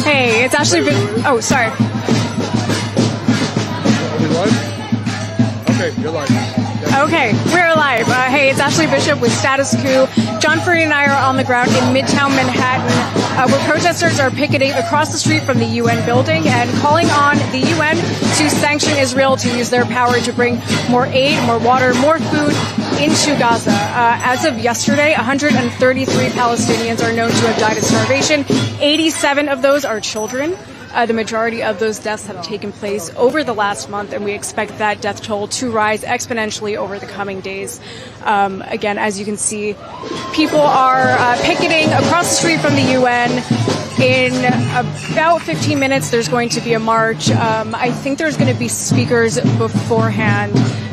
Hey, it's Ashley. Oh, sorry. Are we live? Okay, you're live. Okay, we're live. Hey, it's Ashley Bishop with Status Coup. John Furry and I are on the ground in Midtown Manhattan, where protesters are picketing across the street from the UN building and calling on the UN to sanction Israel to use their power to bring more aid, more water, more food into Gaza. As of yesterday, 133 Palestinians are known to have died of starvation. 87 of those are children. The majority of those deaths have taken place over the last month, and we expect that death toll to rise exponentially over the coming days. Again, as you can see, people are picketing across the street from the UN. In about 15 minutes, there's going to be a march. I think there's going to be speakers beforehand.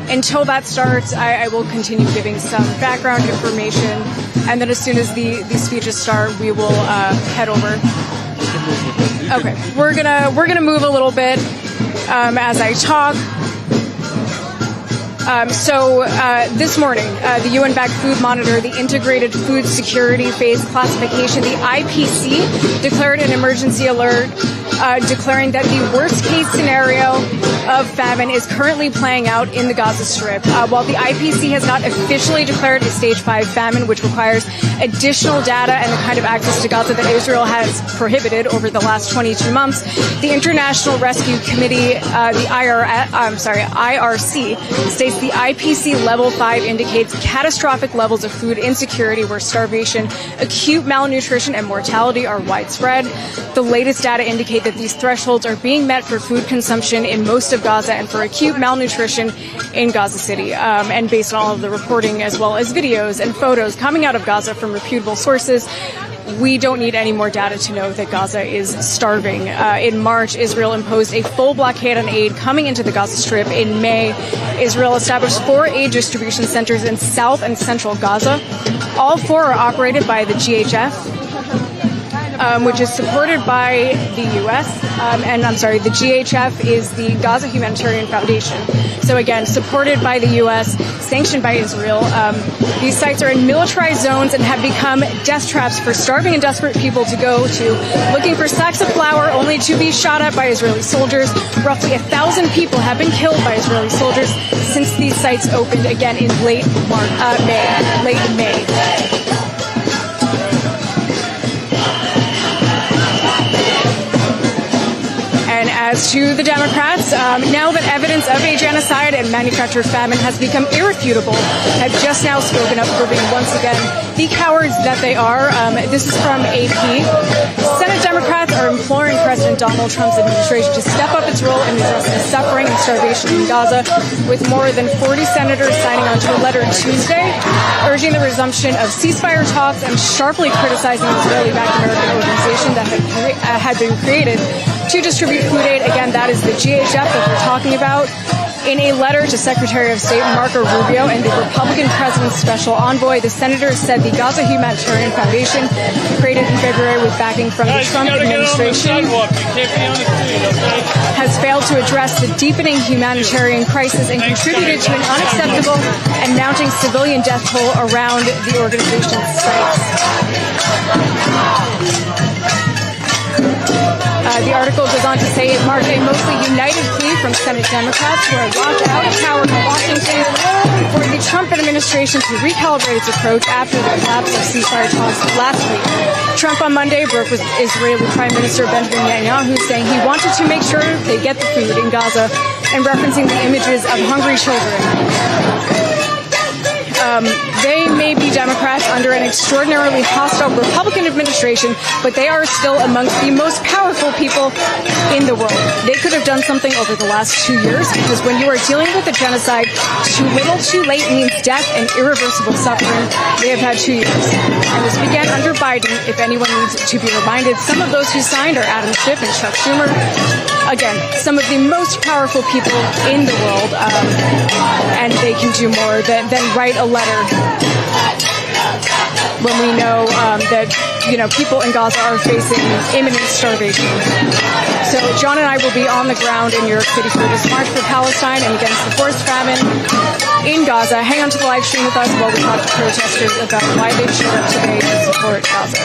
Until that starts, I will continue giving some background information, and then as soon as the speeches start, we will head over. Okay, we're gonna move a little bit as I talk. So this morning, the UN-backed food monitor, the Integrated Food Security Phase Classification, the IPC, declared an emergency alert, declaring that the worst-case scenario of famine is currently playing out in the Gaza Strip. While the IPC has not officially declared a Stage 5 famine, which requires additional data and the kind of access to Gaza that Israel has prohibited over the last 22 months, the International Rescue Committee, the IRC, states the IPC Level 5 indicates catastrophic levels of food insecurity where starvation, acute malnutrition, and mortality are widespread. The latest data indicate that these thresholds are being met for food consumption in most of Gaza and for acute malnutrition in Gaza City. And based on all of the reporting as well as videos and photos coming out of Gaza from reputable sources, we don't need any more data to know that Gaza is starving. In March, Israel imposed a full blockade on aid coming into the Gaza Strip. In May, Israel established 4 aid distribution centers in South and Central Gaza. All 4 are operated by the GHF, which is supported by the U.S. The GHF is the Gaza Humanitarian Foundation. So again, supported by the U.S., sanctioned by Israel. These sites are in militarized zones and have become death traps for starving and desperate people to go to, looking for sacks of flour only to be shot at by Israeli soldiers. Roughly 1,000 people have been killed by Israeli soldiers since these sites opened again in late May. As to the Democrats, now that evidence of a genocide and manufactured famine has become irrefutable, have just now spoken up for being once again the cowards that they are. This is from AP. Senate Democrats are imploring President Donald Trump's administration to step up its role in addressing the suffering and starvation in Gaza, with more than 40 senators signing onto a letter Tuesday, urging the resumption of ceasefire talks and sharply criticizing the Israeli-backed American organization that had been created to distribute food aid. Again, that is the GHF that we're talking about. In a letter to Secretary of State Marco Rubio and the Republican president's special envoy, the senators said the Gaza Humanitarian Foundation, created in February with backing from the Trump administration, has failed to address the deepening humanitarian crisis and contributed to an unacceptable and mounting civilian death toll around the organization's sites. The article goes on to say it marked a mostly united plea from Senate Democrats who are locked out of power in Washington for the Trump administration to recalibrate its approach after the collapse of ceasefire talks last week. Trump on Monday broke with Israeli Prime Minister Benjamin Netanyahu, saying he wanted to make sure they get the food in Gaza, and referencing the images of hungry children. They may be Democrats under an extraordinarily hostile Republican administration, but they are still amongst the most powerful people in the world. They could have done something over the last 2 years, because when you are dealing with a genocide, too little, too late means death and irreversible suffering. They have had 2 years. And this began under Biden. If anyone needs to be reminded, some of those who signed are Adam Schiff and Chuck Schumer. Again, some of the most powerful people in the world, and they can do more than write a letter when we know that people in Gaza are facing imminent starvation. So John and I will be on the ground in New York City for this March for Palestine and against the forced famine in Gaza. Hang on to the live stream with us while we talk to protesters about why they've showed up today to support Gaza.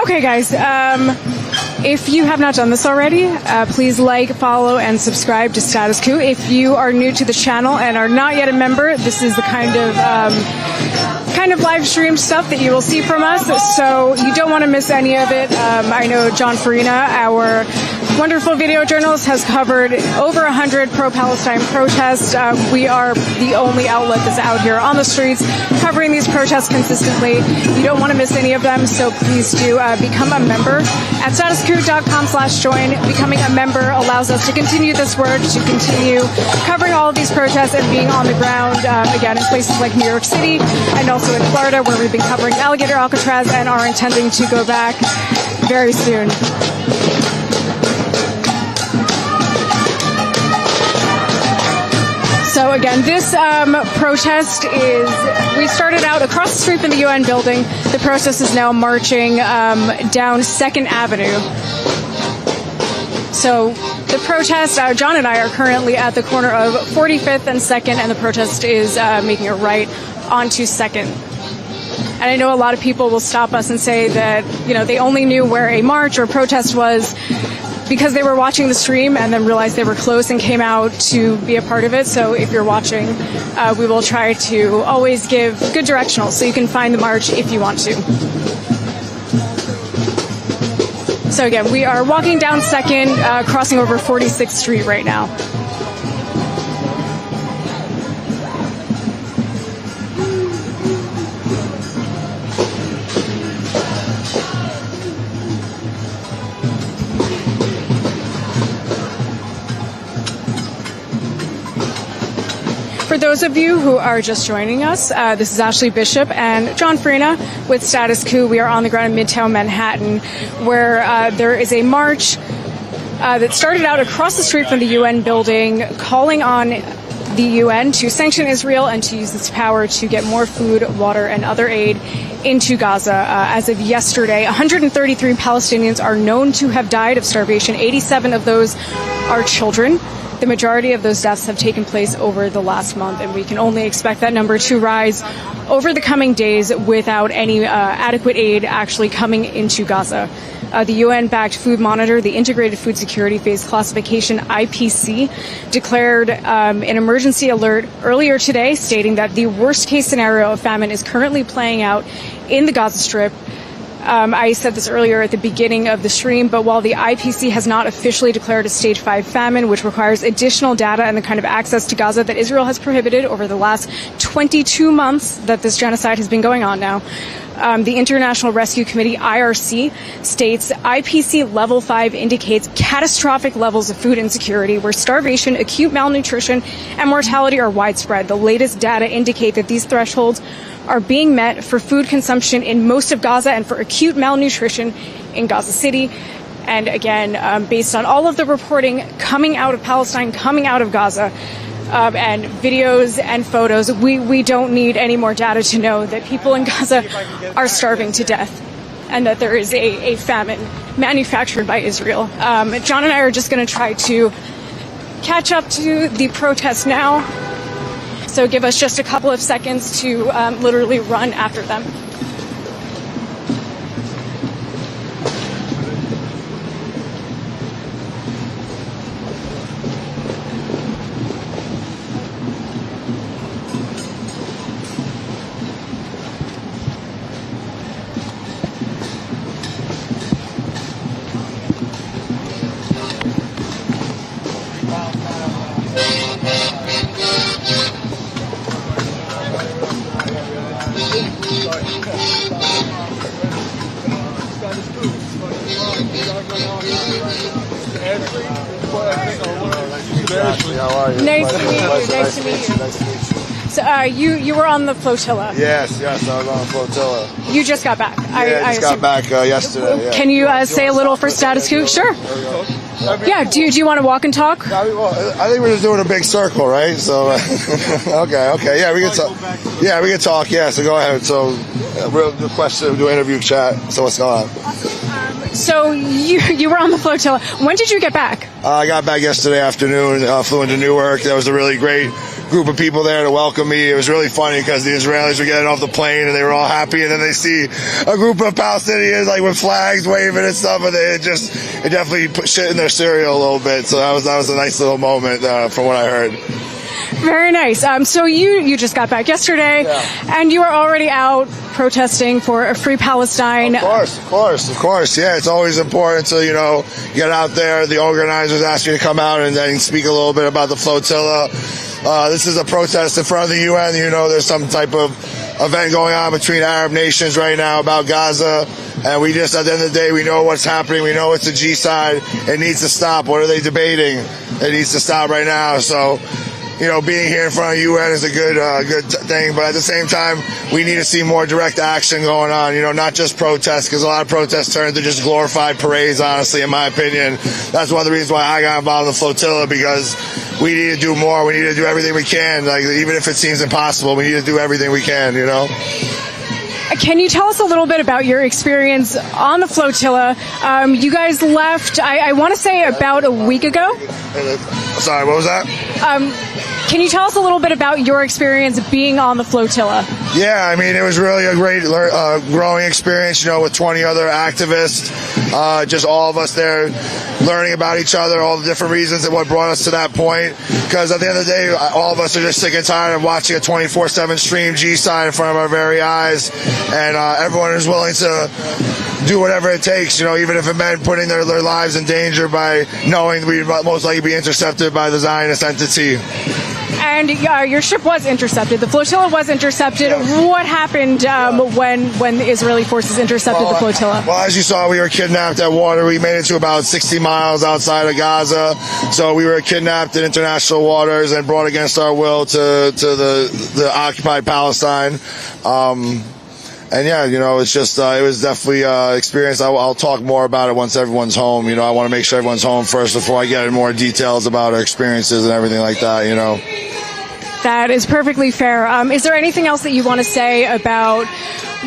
Okay, guys. If you have not done this already, please like, follow, and subscribe to Status Coup. If you are new to the channel and are not yet a member, this is the kind of live stream stuff that you will see from us, so you don't want to miss any of it. I know John Farina, our wonderful video journalist, has covered over 100 pro-Palestine protests. We are the only outlet that's out here on the streets covering these protests consistently. You don't want to miss any of them, so please do become a member at StatusCoup.com/join. Becoming a member allows us to continue this work, to continue covering all of these protests and being on the ground, again, in places like New York City and also in Florida, where we've been covering Alligator Alcatraz and are intending to go back very soon. So again, this protest we started out across the street from the UN building. The protest is now marching down 2nd Avenue. So the protest, John and I are currently at the corner of 45th and 2nd, and the protest is making a right onto 2nd. And I know a lot of people will stop us and say that, they only knew where a march or a protest was because they were watching the stream and then realized they were close and came out to be a part of it. So if you're watching, we will try to always give good directionals so you can find the march if you want to. So again, we are walking down 2nd, crossing over 46th Street right now. For those of you who are just joining us, this is Ashley Bishop and John Farina with Status Coup. We are on the ground in Midtown Manhattan, where there is a march that started out across the street from the UN building, calling on the UN to sanction Israel and to use its power to get more food, water, and other aid into Gaza. As of yesterday, 133 Palestinians are known to have died of starvation. 87 of those are children. The majority of those deaths have taken place over the last month, and we can only expect that number to rise over the coming days without any adequate aid actually coming into Gaza. The UN-backed Food Monitor, the Integrated Food Security Phase Classification, IPC, declared an emergency alert earlier today, stating that the worst-case scenario of famine is currently playing out in the Gaza Strip. I said this earlier at the beginning of the stream, but while the IPC has not officially declared a stage 5 famine, which requires additional data and the kind of access to Gaza that Israel has prohibited over the last 22 months that this genocide has been going on now, the International Rescue Committee, IRC, states IPC level 5 indicates catastrophic levels of food insecurity where starvation, acute malnutrition, and mortality are widespread. The latest data indicate that these thresholds are being met for food consumption in most of Gaza and for acute malnutrition in Gaza City. And again, based on all of the reporting coming out of Palestine, coming out of Gaza, and videos and photos, we don't need any more data to know that people in Gaza are starving to death and that there is a famine manufactured by Israel. John and I are just going to try to catch up to the protest now. So give us just a couple of seconds to literally run after them. How are you? Nice to meet you. Nice to meet you. Nice to meet you. So you were on the flotilla. Yes, I was on the flotilla. You just got back. I just got back yesterday. Yeah. Can you say a little for Status Coup? Sure. Yeah. Do you want to walk and talk? I think we're just doing a big circle, right? So, okay. Yeah, we can talk. Yeah, we can talk. Yeah, so go ahead. So, real good question. Do interview chat. So what's going on? So you were on the flotilla. When did you get back? I got back yesterday afternoon, flew into Newark. There was a really great group of people there to welcome me. It was really funny because the Israelis were getting off the plane and they were all happy, and then they see a group of Palestinians like with flags waving and stuff, and it definitely put shit in their cereal a little bit. So that was a nice little moment from what I heard. Very nice. So you just got back yesterday, and you are already out protesting for a free Palestine. Of course. Yeah, it's always important to, get out there. The organizers ask you to come out and then speak a little bit about the flotilla. This is a protest in front of the UN. There's some type of event going on between Arab nations right now about Gaza. And we just, at the end of the day, we know what's happening. We know it's a G-side. It needs to stop. What are they debating? It needs to stop right now. So, being here in front of the UN is a good thing. But at the same time, we need to see more direct action going on, not just protests, because a lot of protests turn into just glorified parades, honestly, in my opinion. That's one of the reasons why I got involved in the flotilla, because we need to do more. We need to do everything we can. Like, even if it seems impossible, we need to do everything we can, Can you tell us a little bit about your experience on the flotilla? You guys left, I want to say, about a week ago. Sorry, what was that? Can you tell us a little bit about your experience being on the flotilla? Yeah, it was really a great growing experience, with 20 other activists, just all of us there learning about each other, all the different reasons and what brought us to that point. Because at the end of the day, all of us are just sick and tired of watching a 24/7 stream G-side in front of our very eyes, and everyone is willing to do whatever it takes, even if it meant putting their lives in danger by knowing we'd most likely be intercepted by the Zionist entity. And your ship was intercepted. The flotilla was intercepted. What happened when the Israeli forces intercepted the flotilla? Well, as you saw, we were kidnapped at water. We made it to about 60 miles outside of Gaza. So we were kidnapped in international waters and brought against our will to the occupied Palestine. And yeah, it's just, it was definitely an experience. I'll talk more about it once everyone's home. I want to make sure everyone's home first before I get into more details about our experiences and everything like that, That is perfectly fair. Is there anything else that you want to say about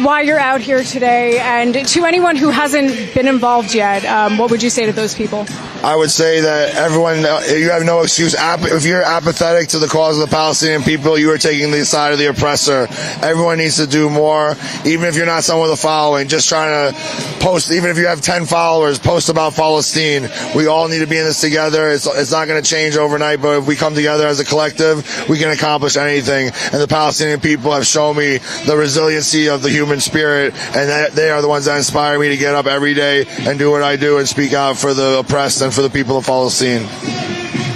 why you're out here today? And to anyone who hasn't been involved yet, what would you say to those people? I would say that everyone, you have no excuse. If you're apathetic to the cause of the Palestinian people, you are taking the side of the oppressor. Everyone needs to do more, even if you're not someone with a following. Just trying to post, even if you have 10 followers, post about Palestine. We all need to be in this together. It's not going to change overnight, but if we come together as a collective, we can accomplish anything. And the Palestinian people have shown me the resiliency of the human spirit, and they are the ones that inspire me to get up every day and do what I do and speak out for the oppressed and for the people of Palestine.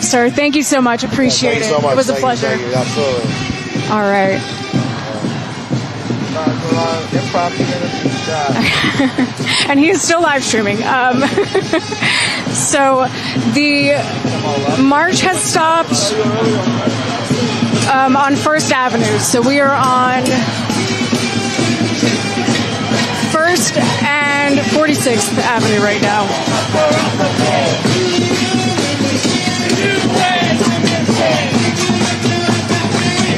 Sir, thank you so much. Appreciate it. So much. It was a pleasure. Thank you. Absolutely. All right. And he is still live streaming. So the march has stopped on First Avenue. So we are on First and 46th Avenue right now.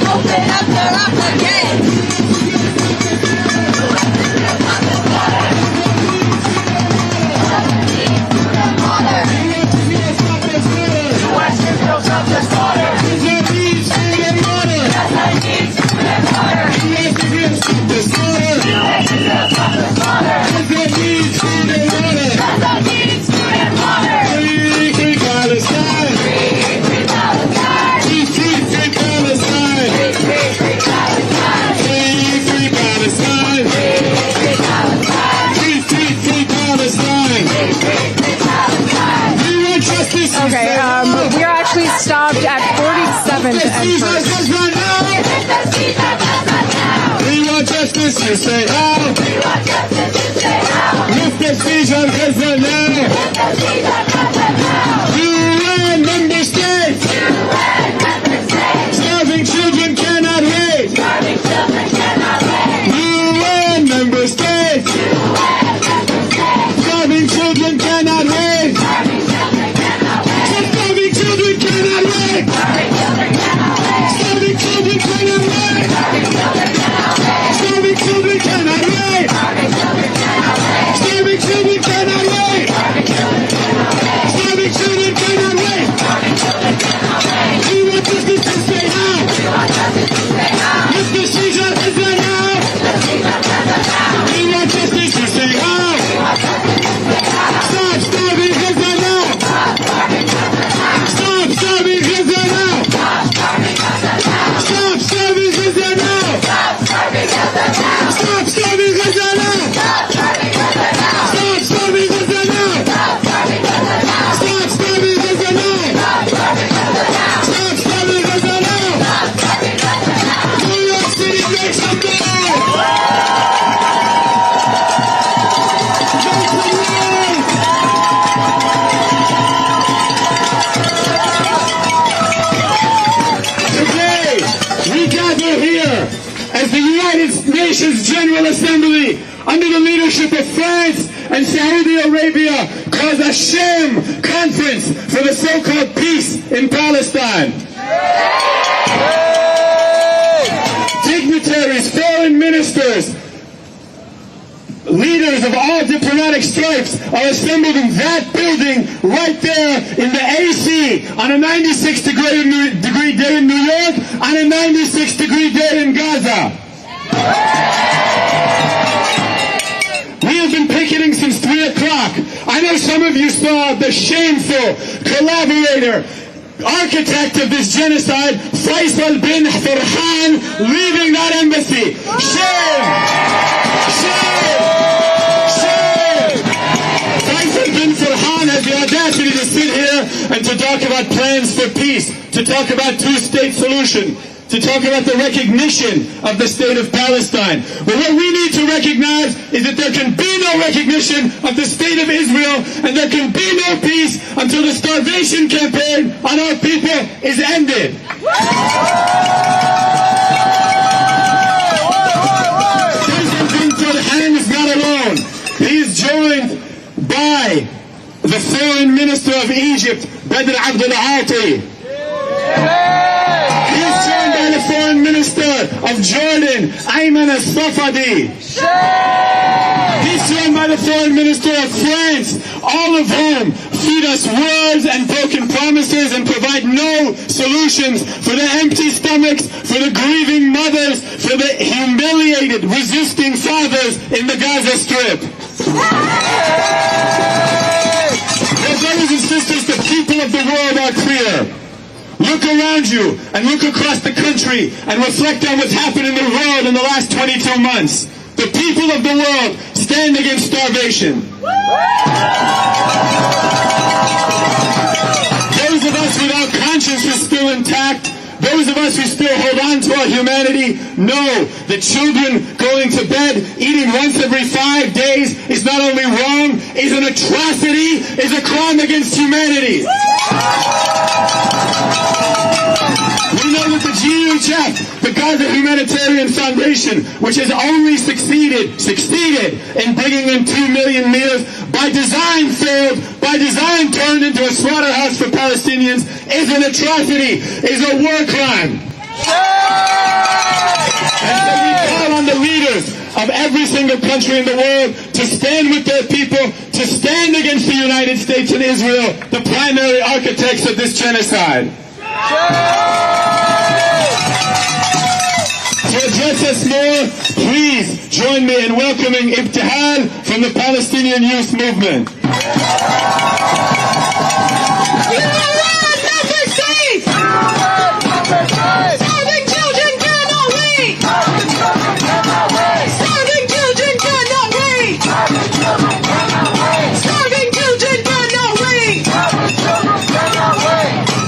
Open up the rock again. Okay, we are actually stopped at 47th and First. We want justice, you say how? We want justice, you say how? Lift the siege on Gaza now. Lift the siege on Gaza now. UN member states. UN member states. Starving children cannot wait. Starving children cannot wait. UN member states. UN member states. Starving children cannot wait. Starving children cannot wait. Starving children cannot wait. Starving children cannot wait. Starving children cannot wait. Starving children cannot wait. Starving children cannot wait. Starving children cannot wait. Starving children cannot wait. children cannot wait. We want justice to stay out. Lift the siege on Gaza now. We want justice to stay out. Stop starving Gaza now. Stop starving Gaza now. Stop starving Gaza now. Stop starving Gaza now. Stop starving Gaza now. Stop starving Gaza now. Stop starving Gaza now. New York City, make some noise. Make some noise. Today, we gather here as the United Nations General Assembly under the leadership of France and Saudi Arabia calls a sham conference for the so-called peace in Palestine. Dignitaries, foreign ministers, leaders of all diplomatic stripes are assembled in that building right there in the AC on a 96-degree day in New York, on a 96-degree day in Gaza. We have been picketing since 3 o'clock. I know some of you saw the shameful collaborator, architect of this genocide, Faisal bin Farhan, leaving that embassy. Shame! Shame! Shame! Faisal bin Farhan has the audacity to sit here and to talk about plans for peace, to talk about two-state solution, to talk about the recognition of the state of Palestine. But what we need to recognize is that there can be no recognition of the state of Israel, and there can be no peace until the starvation campaign on our people is ended. President bin Farhan is not alone. He is joined by the foreign minister of Egypt, Badr Abdul Ati. The foreign minister of Jordan, Ayman al-Safadi. He's joined by the foreign minister of France, all of whom feed us words and broken promises and provide no solutions for the empty stomachs, for the grieving mothers, for the humiliated, resisting fathers in the Gaza Strip. Well, brothers and sisters, the people of the world are clear. Look around you and look across the country and reflect on what's happened in the world in the last 22 months. The people of the world stand against starvation. Those of us without conscience still intact, those of us who still hold on to our humanity, know that children going to bed, eating once every 5 days is not only wrong, is an atrocity, is a crime against humanity. We know that the GHF, the Gaza Humanitarian Foundation, which has only succeeded in bringing in 2 million meals, by design failed, by design turned into a slaughterhouse for Palestinians, is an atrocity, is a war crime. And so we call on the leaders of every single country in the world to stand with their people, to stand against the United States and Israel, the primary architects of this genocide. To address us more, please join me in welcoming Ibtihal from the Palestinian Youth Movement. Starving children cannot wait! Starving children cannot wait! Starving children cannot wait!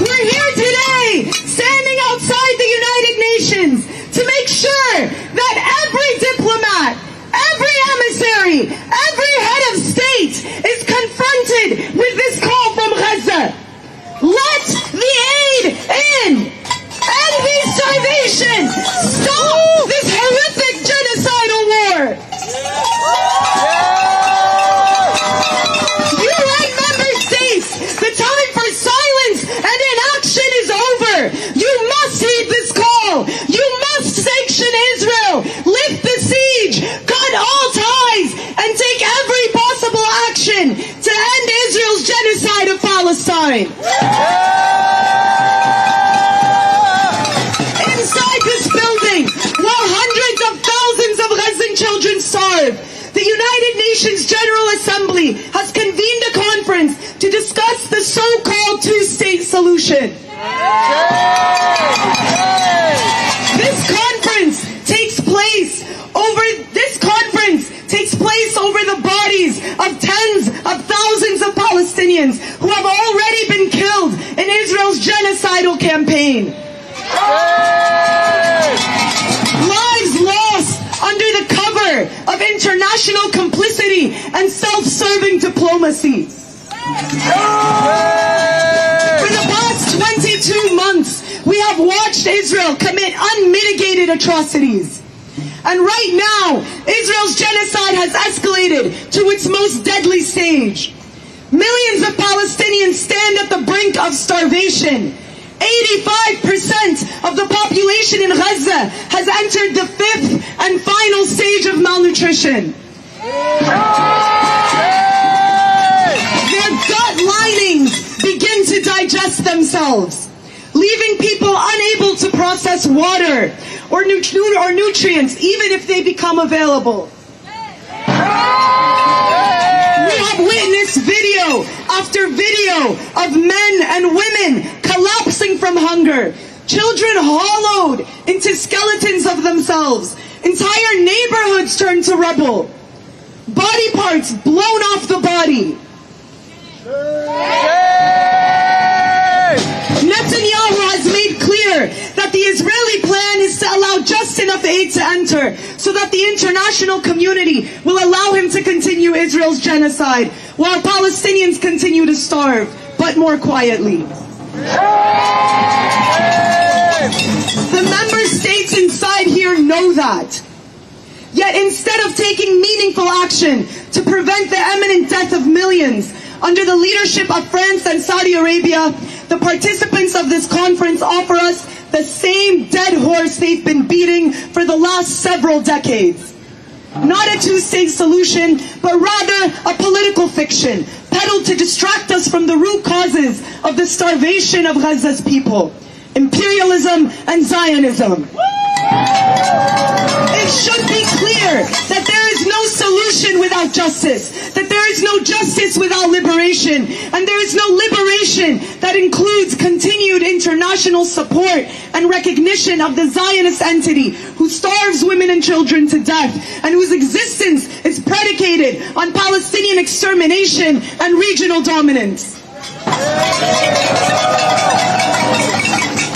We're here today, standing outside the United Nations, to make sure that every diplomat, every emissary, every head of state is confronted with this call from Gaza. Let the aid in! End the starvation! Stop this horrific genocidal war! UN member states, the time for silence and inaction is over! You must heed this call! You must sanction Israel! Lift the siege! Cut all ties! And take every possible action to end Israel's genocide of Palestine! Palestine. Inside this building, while hundreds of thousands of Gazan children starve, the United Nations General Assembly has convened a conference to discuss the so-called two-state solution. This conference takes place over the bodies of tens of thousands of Palestinians who have already been killed in Israel's genocidal campaign. Lives lost under the cover of international complicity and self-serving diplomacy. For the past 22 months, we have watched Israel commit unmitigated atrocities. And right now, Israel's genocide has escalated to its most deadly stage. Millions of Palestinians stand at the brink of starvation. 85% of the population in Gaza has entered the fifth and final stage of malnutrition. Their gut linings begin to digest themselves, leaving people unable to process water or nutrients, even if they become available. We have witnessed video after video of men and women collapsing from hunger, children hollowed into skeletons of themselves, entire neighborhoods turned to rubble, body parts blown off the body. Netanyahu has made clear that the Israeli plan is to allow just enough aid to enter so that the international community will allow him to continue Israel's genocide while Palestinians continue to starve, but more quietly. The member states inside here know that. Yet instead of taking meaningful action to prevent the imminent death of millions, under the leadership of France and Saudi Arabia, the participants of this conference offer us the same dead horse they've been beating for the last several decades. Not a two-state solution, but rather a political fiction, peddled to distract us from the root causes of the starvation of Gaza's people: imperialism and Zionism. It should be clear that there is no solution without justice, that there is no justice without liberation, and there is no liberation that includes continued international support and recognition of the Zionist entity who starves women and children to death and whose existence is predicated on Palestinian extermination and regional dominance.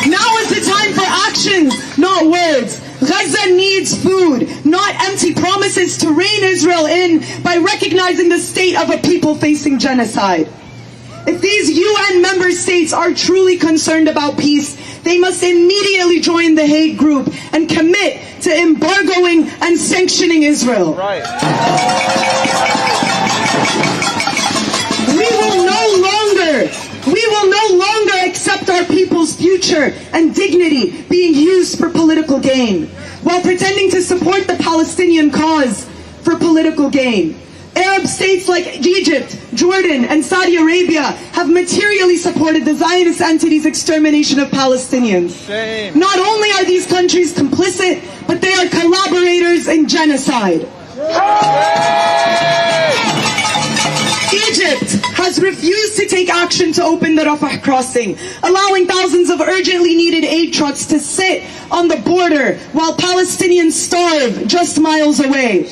Now is the time for actions, not words. Gaza needs food, not empty promises to rein Israel in by recognizing the state of a people facing genocide. If these UN member states are truly concerned about peace, they must immediately join the Hague Group and commit to embargoing and sanctioning Israel. Right. We will no longer accept our people's future and dignity being used for political gain, while pretending to support the Palestinian cause for political gain. Arab states like Egypt, Jordan, and Saudi Arabia have materially supported the Zionist entity's extermination of Palestinians. Shame. Not only are these countries complicit, but they are collaborators in genocide. Egypt has refused to take action to open the Rafah crossing, allowing thousands of urgently needed aid trucks to sit on the border while Palestinians starve just miles away.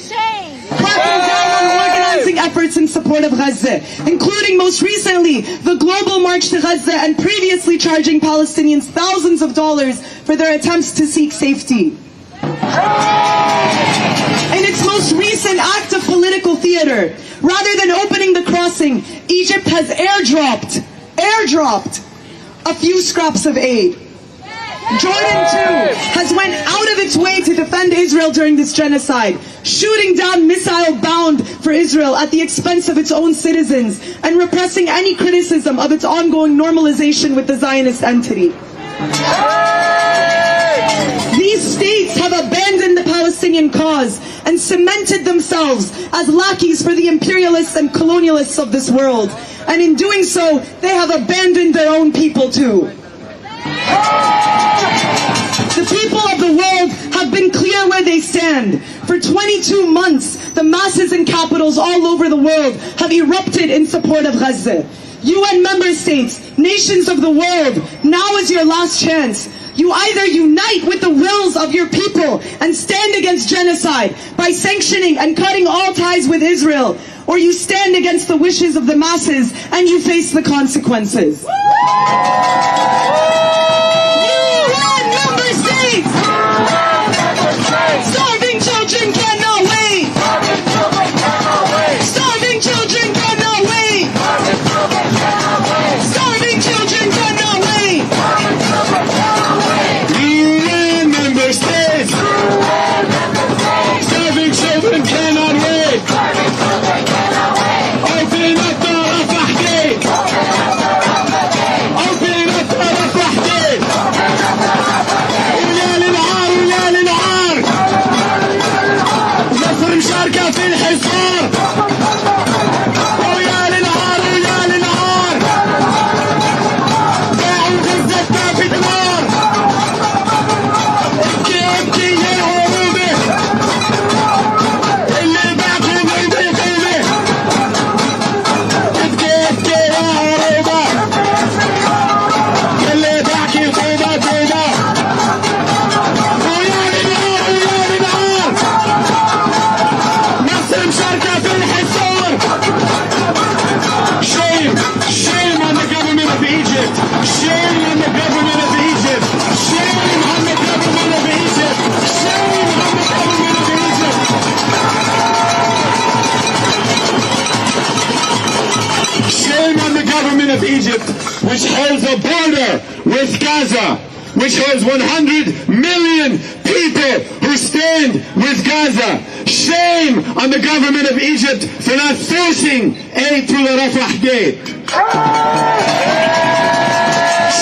Cracking down on organizing efforts in support of Gaza, including most recently the global march to Gaza, and previously charging Palestinians thousands of dollars for their attempts to seek safety. In its most recent act of political theater, rather than opening the crossing, Egypt has airdropped a few scraps of aid. Jordan too has went out of its way to defend Israel during this genocide, shooting down missile bound for Israel at the expense of its own citizens and repressing any criticism of its ongoing normalization with the Zionist entity. These states have abandoned the Palestinian cause and cemented themselves as lackeys for the imperialists and colonialists of this world. And in doing so, they have abandoned their own people too. The people of the world have been clear where they stand. For 22 months, the masses in capitals all over the world have erupted in support of Gaza. UN member states, nations of the world, now is your last chance. You either unite with the wills of your people and stand against genocide by sanctioning and cutting all ties with Israel, or you stand against the wishes of the masses and you face the consequences. Starving children cannot wait. Starving children cannot wait. Starving children cannot wait. UN member states. Starving children cannot wait. Open up the Rafah gate. Open up the Rafah gate. مشاركة في الحصار ويا للنهار ويا للنهار باعوا غزة طابت نار ابكي ابكي يا عروبة اللي باعكم عند القومة ابكي ابكي يا عروبة اللي باعكي طوبة طوبة ويا للنهار ويا للنهار مشاركة في الحصار. Shame on the government of Egypt. Shame on the government of Egypt. Shame on the government of Egypt. Shame on the government of Egypt. Shame on the government of Egypt, which holds a border with Gaza, which holds 100 million people who stand with Gaza. Shame on the government of Egypt for not forcing aid through the Rafah gate.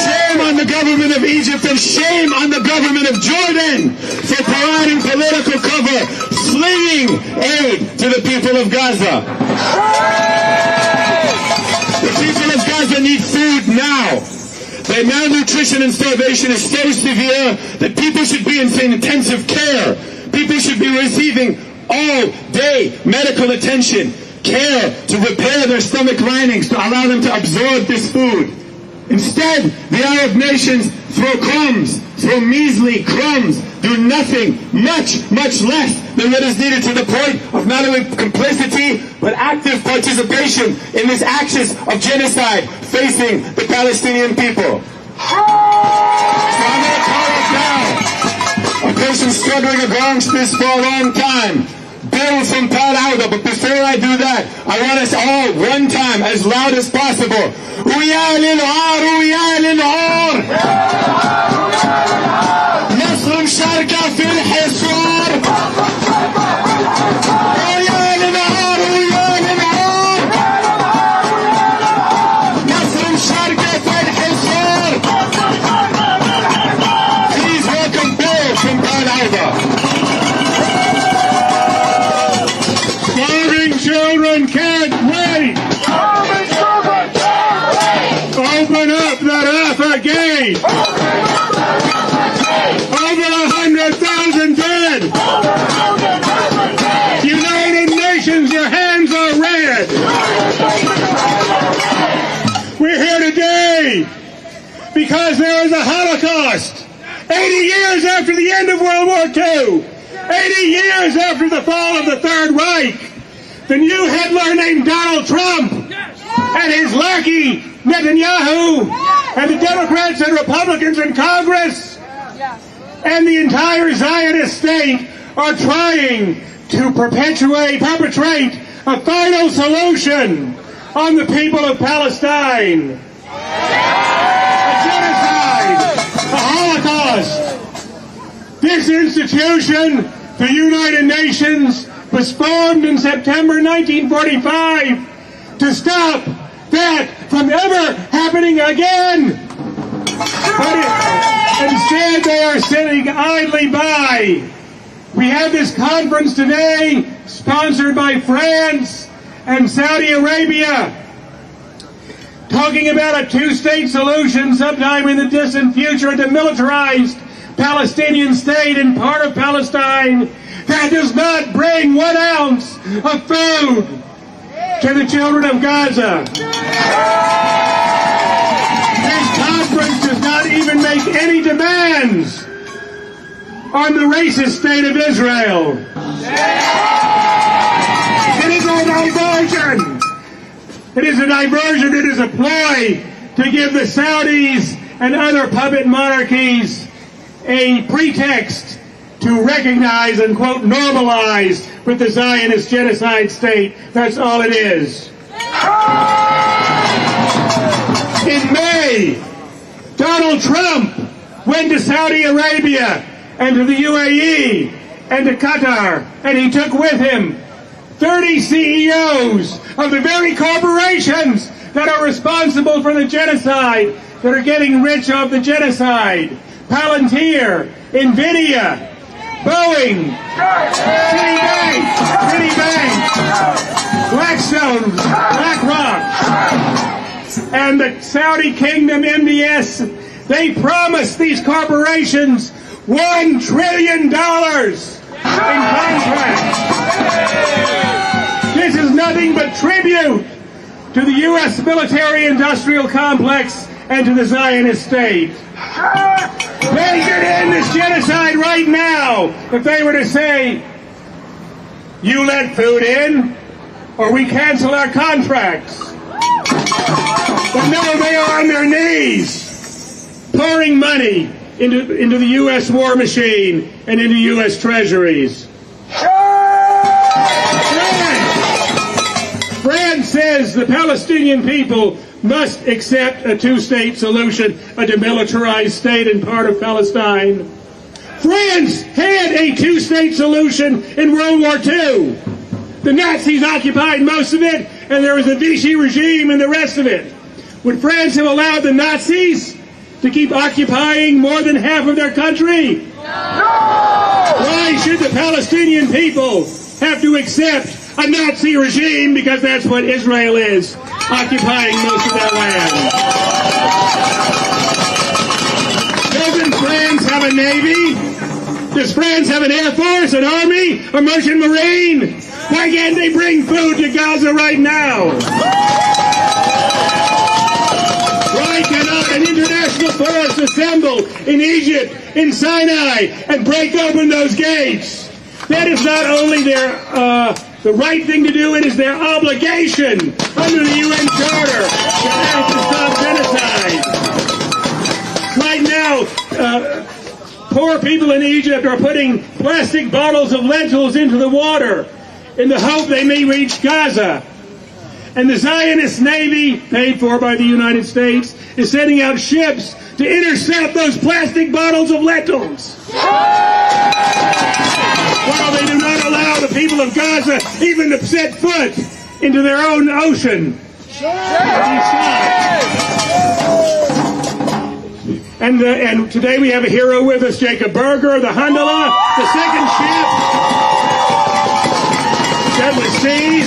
Shame on the government of Egypt and shame on the government of Jordan for providing political cover, slinging aid to the people of Gaza. The people of Gaza need food now. Their malnutrition and starvation is so severe that people should be in intensive care. People should be receiving all-day medical attention, care to repair their stomach linings, to allow them to absorb this food. Instead, the Arab nations throw crumbs, throw measly crumbs, do nothing, much less than what is needed to the point of not only complicity, but active participation in this axis of genocide facing the Palestinian people. So I'm going to call it now. A person struggling against this for a long time. Bill from Pal Auda, but before I do that, I want us all, one time, as loud as possible. ويا للعار ويا للعار مصر مشاركة في الحصار ويا للعار ويا للعار مصر مشاركة في الحصار. Please welcome Bill from Pal Auda. Starving children can't wait. Starving children can't wait. Open up the Rafah gate. Over 100,000 dead. United Nations, your hands are red. We're here today because there is a Holocaust. 80 years after the end of World War II. 80 years after the fall of the Third Reich. The new Hitler named Donald Trump and his lackey Netanyahu and the Democrats and Republicans in Congress and the entire Zionist state are trying to perpetrate a final solution on the people of Palestine. A genocide, a Holocaust. This institution, the United Nations, was formed in September 1945 to stop that from ever happening again. But instead they are sitting idly by. We have this conference today sponsored by France and Saudi Arabia. talking about a two-state solution sometime in the distant future, a demilitarized Palestinian state in part of Palestine that does not bring 1 ounce of food to the children of Gaza. This conference does not even make any demands on the racist state of Israel. It is a diversion. It is a diversion. It is a ploy to give the Saudis and other puppet monarchies a pretext to recognize and, quote, normalize with the Zionist genocide state. That's all it is. In May, Donald Trump went to Saudi Arabia and to the UAE and to Qatar, and he took with him 30 CEOs of the very corporations that are responsible for the genocide, that are getting rich off the genocide. Palantir, NVIDIA, Boeing, Citibank, Blackstone, BlackRock, and the Saudi Kingdom MBS. They promised these corporations $1 trillion in contracts. This is nothing but tribute to the U.S. military-industrial complex and to the Zionist state. They could end this genocide right now if they were to say, you let food in or we cancel our contracts. But no, they are on their knees pouring money into the U.S. war machine and into U.S. treasuries. France says the Palestinian people must accept a two-state solution, a demilitarized state in part of Palestine. France had a two-state solution in World War II. The Nazis occupied most of it, and there was a Vichy regime in the rest of it. Would France have allowed the Nazis to keep occupying more than half of their country? No! Why should the Palestinian people have to accept a Nazi regime, because that's what Israel is, occupying most of their land? Doesn't France have a navy? Does France have an air force, an army, a merchant marine? Why can't they bring food to Gaza right now? Why cannot an international force assemble in Egypt, in Sinai, and break open those gates? That is not only the right thing to do, it is their obligation under the UN Charter to stop genocide. Right now, poor people in Egypt are putting plastic bottles of lentils into the water in the hope they may reach Gaza. And the Zionist Navy, paid for by the United States, is sending out ships to intercept those plastic bottles of lentils, while they do not allow the people of Gaza even to set foot into their own ocean. And today we have a hero with us, Jacob Berger, the Handala, the second ship that was seized.